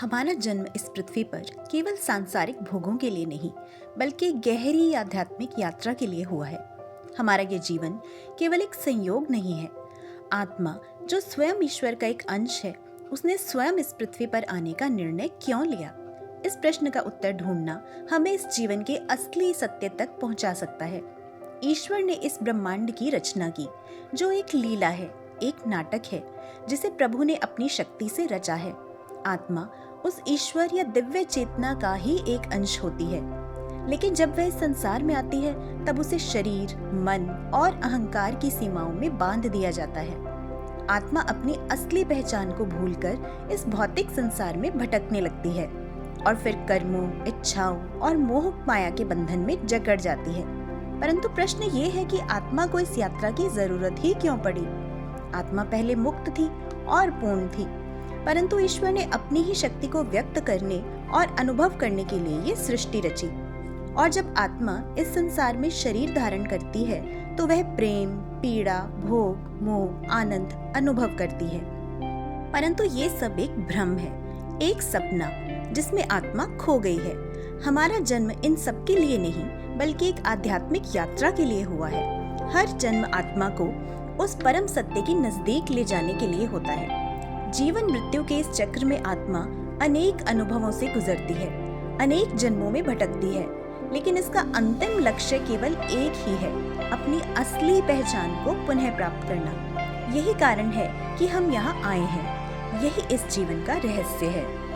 हमारा जन्म इस पृथ्वी पर केवल सांसारिक भोगों के लिए नहीं, बल्कि गहरी आध्यात्मिक यात्रा के लिए हुआ है। हमारा ये जीवन केवल एक संयोग नहीं है। आत्मा, जो स्वयं ईश्वर का एक अंश है, उसने स्वयं इस पृथ्वी पर आने का निर्णय क्यों लिया? इस प्रश्न का उत्तर ढूंढना हमें इस जीवन के असली सत्य तक पहुंचा सकता है। ईश्वर ने इस ब्रह्मांड की रचना की, जो एक लीला है, एक नाटक है, जिसे प्रभु ने अपनी शक्ति से रचा है। आत्मा उस ईश्वर या दिव्य चेतना का ही एक अंश होती है, लेकिन जब वह इस संसार में आती है, तब उसे शरीर, मन और अहंकार की सीमाओं में बांध दिया जाता है। आत्मा अपनी असली पहचान को भूलकर इस भौतिक संसार में भटकने लगती है और फिर कर्मों, इच्छाओं और मोह माया के बंधन में जकड़ जाती है। परंतु प्रश्न ये है कि आत्मा को इस यात्रा की जरूरत ही क्यों पड़ी? आत्मा पहले मुक्त थी और पूर्ण थी, परंतु ईश्वर ने अपनी ही शक्ति को व्यक्त करने और अनुभव करने के लिए ये सृष्टि रची। और जब आत्मा इस संसार में शरीर धारण करती है, तो वह प्रेम, पीड़ा, भोग, मोह, आनंद अनुभव करती है। परंतु ये सब एक भ्रम है, एक सपना जिसमें आत्मा खो गई है। हमारा जन्म इन सब के लिए नहीं, बल्कि एक आध्यात्मिक यात्रा के लिए हुआ है। हर जन्म आत्मा को उस परम सत्य के नजदीक ले जाने के लिए होता है। जीवन मृत्यु के इस चक्र में आत्मा अनेक अनुभवों से गुजरती है, अनेक जन्मों में भटकती है, लेकिन इसका अंतिम लक्ष्य केवल एक ही है, अपनी असली पहचान को पुनः प्राप्त करना। यही कारण है कि हम यहाँ आए हैं। यही इस जीवन का रहस्य है।